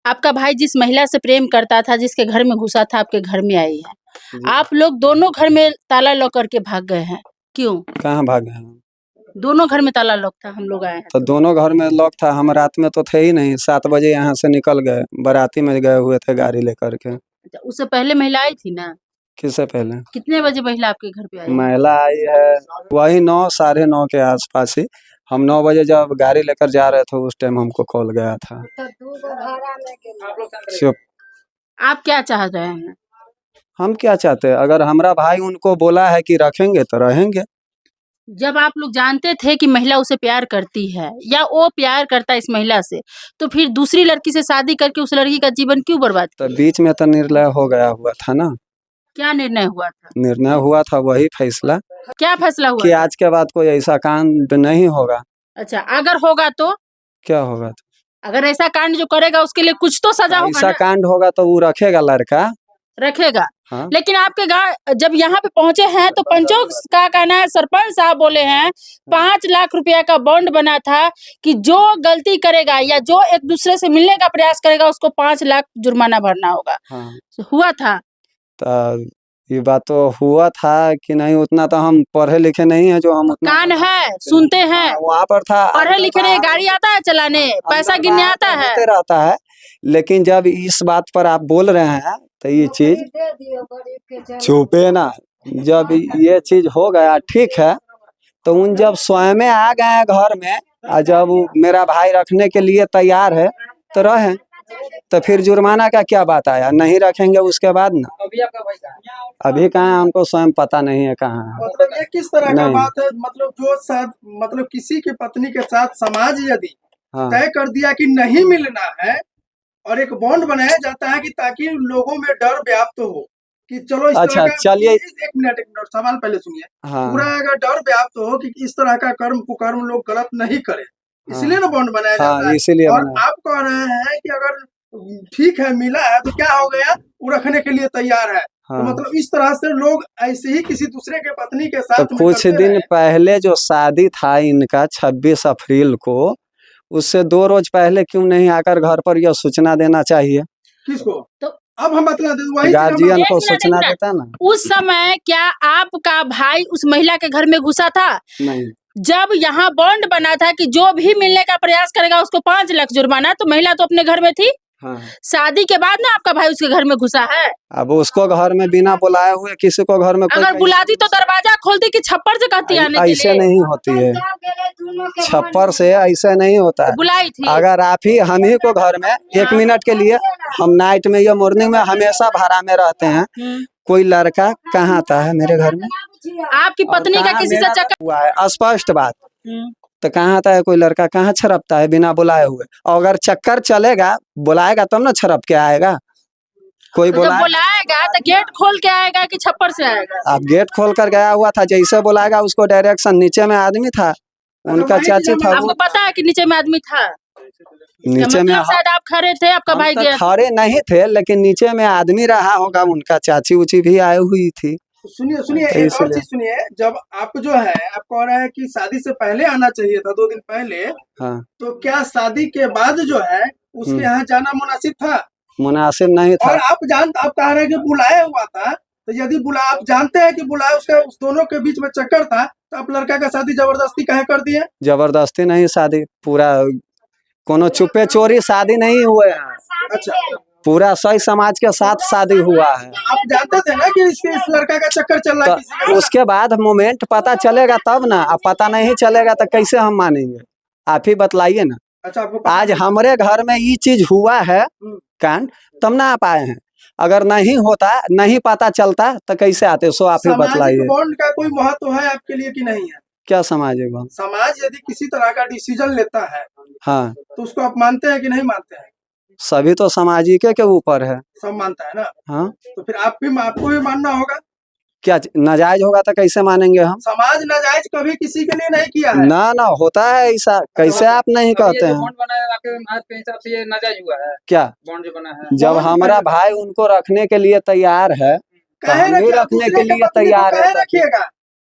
आपका भाई जिस महिला से प्रेम करता था, जिसके घर में घुसा था, आपके घर में आई है। जी। आप लोग दोनों घर में ताला लॉक करके भाग गए हैं, क्यों? कहाँ भागे हैं? दोनों घर में ताला लॉक था, हम लोग आए हैं तो दोनों घर में लॉक था, हम रात में तो थे ही नहीं। 7 बजे यहाँ से निकल गए, बाराती में गए हुए थे गाड़ी लेकर के। अच्छा, उससे पहले महिला आई थी ना? किससे पहले? कितने बजे महिला आपके घर पे आई है? महिला आई है वही 9 साढ़े 9 के आसपास ही। हम 9 बजे जब गाड़ी लेकर जा रहे थे उस टाइम हमको कॉल गया था। चुप। आप क्या चाह रहे हैं? हम क्या चाहते हैं? अगर हमारा भाई उनको बोला है कि रखेंगे तो रहेंगे। जब आप लोग जानते थे कि महिला उसे प्यार करती है या वो प्यार करता है इस महिला से, तो फिर दूसरी लड़की से शादी करके उस लड़की का जीवन क्यों बर्बाद तो किया? बीच में तो निर्णय हो गया हुआ था ना। क्या निर्णय हुआ था? निर्णय हुआ था वही फैसला क्या फैसला हुआ कि था? आज के बाद कोई ऐसा कांड नहीं होगा। अच्छा, अगर होगा तो? क्या होगा? अगर ऐसा कांड जो करेगा उसके लिए कुछ तो सजा होगा ऐसा ना? कांड होगा तो वो रखेगा लड़का। रखेगा। हाँ। लेकिन आपके गाँव जब यहाँ पे पहुंचे हैं तो पंचों का कहना है, सरपंच साहब बोले हैं 5 लाख रुपया का बॉन्ड बना था कि जो गलती करेगा या जो एक दूसरे से मिलने का प्रयास करेगा उसको 5 लाख जुर्माना भरना होगा। हाँ। हुआ था? तो ये बात तो हुआ था कि नहीं उतना तो हम पढ़े लिखे नहीं है जो हम उतना कान है, सुनते हैं। वहाँ पर था। पढ़े लिखे नहीं, गाड़ी आता है चलाने, पैसा गिनने आता है। होते रहता है, लेकिन जब इस बात पर आप बोल रहे हैं तो ये चीज छुपे ना। जब ये चीज हो गया ठीक है, तो उन जब स्वयं आ गए घर में और जब मेरा भाई रखने के लिए तैयार है तो रहे, तो फिर जुर्माना का क्या बात आया? नहीं रखेंगे उसके बाद ना। अभी आपका भाई कहाँ है? अभी कहाँ, हमको स्वयं पता नहीं है कहाँ है। मतलब ये किस तरह का नहीं। बात है? मतलब जो साथ मतलब किसी की पत्नी के साथ समाज यदि हाँ। तय कर दिया कि नहीं मिलना है और एक बॉन्ड बनाया जाता है कि ताकि लोगों में डर व्याप्त हो कि चलो इस अच्छा, तरह का चलिए। एक मिनट सवाल पहले सुनिए। हाँ। पूरा अगर डर व्याप्त हो कि इस तरह का कर्म कुकर्म लोग गलत नहीं करें, इसलिए ना बॉन्ड बनाया जाता है। इसीलिए और बनाया। आप कह रहे हैं कि अगर ठीक है मिला है तो क्या हो गया, वो रखने के लिए तैयार है। हाँ। तो मतलब इस तरह से लोग ऐसे ही किसी दूसरे के पत्नी के साथ तो कुछ दिन पहले जो शादी था इनका 26 अप्रैल को, उससे 2 रोज पहले क्यों नहीं आकर घर पर यह सूचना देना चाहिए? किसको? तो अब हम बतला दे, वही गार्जियन को एक मिनट, सूचना एक मिनट। देता ना। उस समय क्या आपका भाई उस महिला के घर में घुसा था? नहीं। जब यहाँ बॉन्ड बना था कि जो भी मिलने का प्रयास करेगा उसको 5 लाख जुर्माना, तो महिला तो अपने घर में थी। हाँ। शादी के बाद ना आपका भाई उसके घर में घुसा है। अब उसको घर में बिना बुलाए हुए किसी को घर में कोई अगर बुलाती तो दरवाजा खोलती कि छप्पर से कहती आने के ऐसे लिए? नहीं होती है, छप्पर से ऐसे नहीं होता है। बुलाई थी। अगर आप ही हम ही को घर में 1 मिनट के लिए, हम नाइट में या मॉर्निंग में हमेशा भाड़ा में रहते हैं, कोई लड़का कहाँ आता है मेरे घर में? आपकी पत्नी का किसी से चक्कर हुआ है, स्पष्ट बात। तो कहाँ आता है कोई लड़का? कहाँ छरपता है बिना बुलाए हुए? और अगर चक्कर चलेगा, बुलाएगा तब ना छरप के आएगा। कोई तो जब बुलाएगा तो गेट खोल के आएगा कि छप्पर से आएगा? आप गेट खोल कर गया हुआ था, जैसे बुलाएगा उसको डायरेक्शन। नीचे में आदमी था, उनका चाची था। आपको पता है कि नीचे में आदमी था? नीचे में शायद आप खड़े थे, आपका भाई गया। खड़े नहीं थे, लेकिन नीचे में आदमी रहा होगा, उनका चाची उची भी आई हुई थी। सुनिए सुनिए, एक और चीज सुनिए। जब आप जो है आप कह रहे हैं कि शादी से पहले आना चाहिए था, 2 दिन पहले। हाँ। तो क्या शादी के बाद जो है उसके यहाँ जाना मुनासिब था? मुनासिब नहीं था। और आप कह रहे हैं कि बुलाया हुआ था, तो यदि आप जानते हैं कि बुलाया उसका उस दोनों के बीच में चक्कर था, तो आप लड़का का शादी जबरदस्ती काहे कर दिए? जबरदस्ती नहीं, शादी पूरा कोनो चुपे चोरी शादी नहीं हुए हैं। अच्छा, पूरा सही समाज के साथ शादी हुआ है। आप जानते थे ना कि इस लड़का का चक्कर चल रहा है किसी के साथ? उसके बाद मोमेंट पता चलेगा तब ना। अब पता नहीं चलेगा तो कैसे हम मानेंगे? आप ही बतलाइए ना। अच्छा, आपको आज हमारे घर में ये चीज हुआ है कांड, तब ना आप आए हैं। अगर नहीं होता, नहीं पता चलता तो कैसे आते? सो आप ही बतलाइए। बॉन्ड का कोई महत्व है आपके लिए कि नहीं है? क्या सामाजिक बॉन्ड? समाज यदि किसी तरह का डिसीजन लेता है, हाँ, तो उसको आप मानते हैं कि नहीं मानते हैं? सभी तो सामाजिक के ऊपर है। सब मानता है ना। हाँ, तो फिर आपको भी मानना होगा। क्या नाजायज होगा तो कैसे मानेंगे हम? समाज नाजायज कभी किसी के लिए नहीं किया है। ना होता है ऐसा, कैसे आप नहीं कहते हैं? बॉन्ड बना है आपके हिसाब से ये नाजायज हुआ है? क्या बॉन्ड जो बना है? जब हमारा भाई उनको रखने के लिए तैयार है, तो हम भी रखने के लिए तैयार है। रखिएगा।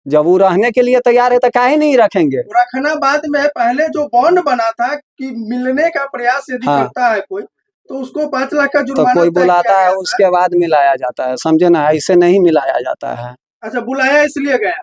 जब वो रहने के लिए तैयार है तो काहे नहीं रखेंगे? रखना बाद में, पहले जो बॉन्ड बना था कि मिलने का प्रयास यदि करता है कोई, तो उसको 5 लाख का तो जुर्माना कोई तय बुलाता किया है गया था। उसके बाद मिलाया जाता है, समझे ना, ऐसे नहीं मिलाया जाता है। अच्छा, बुलाया इसलिए गया।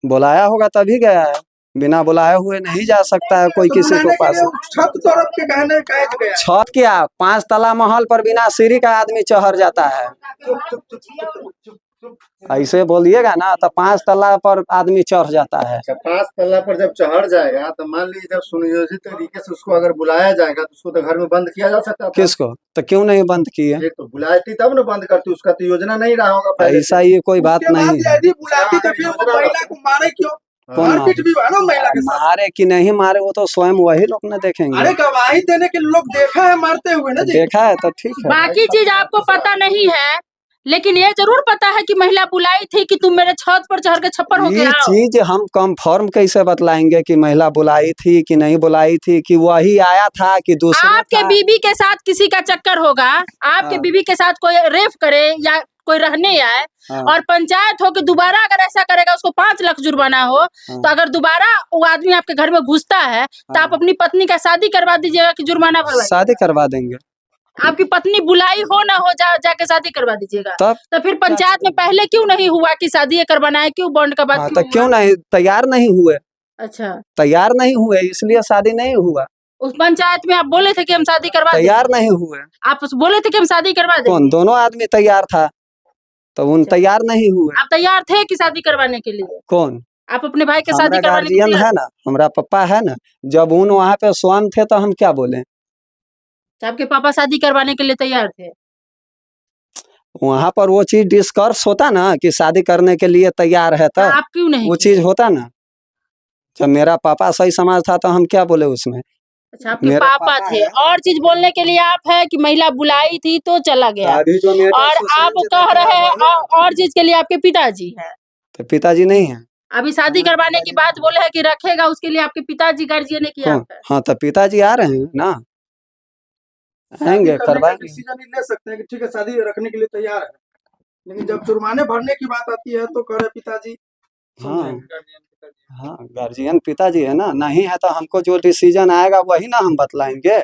बुलाया होगा तभी गया है, बिना बुलाए हुए नहीं जा सकता है कोई तो किसी को बुलाने के पास। लिए उस छत तोड़ के कहने कहे गया है। छत क्या, 5 तला महल पर बिना सीढ़ी का आदमी चढ़ जाता है। चुप चुप चुप चुप चुप चुप चुप। ऐसे बोलिएगा ना तो 5 तला पर आदमी चढ़ जाता है। अच्छा, 5 तल्ला पर जब चढ़ जाएगा तो मान लीजिए जब सुनियोजित तरीके से उसको अगर बुलाया जाएगा तो उसको तो घर में बंद किया जा सकता था। किसको, तो क्यों नहीं बंद किए? ये तो बुलाती तब ना बंद करती, उसका तो योजना नहीं रहा होगा पहले ऐसा से। ये कोई बात उसके बाद नहीं है। यदि बुलाती तो फिर वो महिला को मारे क्यों? कौन मारपीट भी हुआ ना महिला के साथ। मारे कि नहीं मारे वो तो स्वयं वही लोग न देखेंगे। अरे गवाही देने के लोग देखा है मारते हुए ना जी। देखा है तो ठीक है। बाकी चीज आपको पता नहीं है, लेकिन ये जरूर पता है कि महिला बुलाई थी कि तुम मेरे छत पर चढ़ के छप्पर होके ये आओ। चीज हम कंफर्म कैसे बतलाएंगे कि महिला बुलाई थी कि नहीं बुलाई थी, कि वही आया था कि दूसरा आपके था? बीबी के साथ किसी का चक्कर होगा, आपके हाँ। बीबी के साथ कोई रेप करे या कोई रहने आए हाँ। और पंचायत हो कि दोबारा अगर ऐसा करेगा उसको 5 लाख जुर्माना हो, तो अगर दोबारा वो आदमी आपके घर में घुसता है तो आप हाँ। अपनी पत्नी का शादी करवा दीजिएगा कि जुर्माना भरवाइएगा? शादी करवा देंगे। आपकी पत्नी बुलाई हो ना हो, जाके शादी करवा दीजिएगा। तब तो फिर पंचायत में पहले क्यों नहीं हुआ कि शादी ये करवाना है, क्यों बॉन्ड का बात हाँ, क्यों तो क्यों हुआ? नहीं तैयार नहीं हुए? अच्छा, तैयार नहीं हुए इसलिए शादी नहीं हुआ। उस पंचायत में आप बोले थे कि हम शादी करवा देंगे, तैयार नहीं हुए। आप बोले थे कि हम शादी करवा कौन, देंगे, दोनों आदमी तैयार था तो उन तैयार नहीं हुए। आप तैयार थे कि शादी करवाने के लिए? कौन? आप अपने भाई के हमारा शादी करवाने के गार्जियन लिए? है ना, हमारा पापा है ना, जब उन वहाँ पे स्वयं थे तो हम क्या बोले? तो आपके पापा शादी करवाने के लिए तैयार थे? वहाँ पर वो चीज डिस्कस होता ना कि शादी करने के लिए तैयार है, तो तब आप क्यों नहीं वो किए? चीज होता ना। जब मेरा पापा सही समाज था तो हम क्या बोले उसमें? अच्छा, आपके मेरा पापा पापा थे है। और चीज बोलने के लिए आप है कि महिला बुलाई थी तो चला गया, अभी जो नेता और सुशील आप जी कह देखे रहे हैं हैं, और चीज के लिए आपके पिताजी हैं। तो पिताजी नहीं है। अभी शादी करवाने की बात बोले हैं कि रखेगा, उसके लिए आपके पिताजी गार्जियन ने किया कौन? है। हाँ, तो पिताजी आ रहे हैं ना, शादी आएंगे करने का करवाएंगे। डिसीजन ही ले सकते हैं कि ठीक है शादी रखने के लिए तैयार है, लेकिन जब जुर्माने भरने की बात आती है तो कह रहे पिताजी हाँ समझेंगे। हाँ, गार्जियन पिताजी है ना, नहीं है तो हमको जो डिसीजन आएगा वही ना हम बतलाएंगे।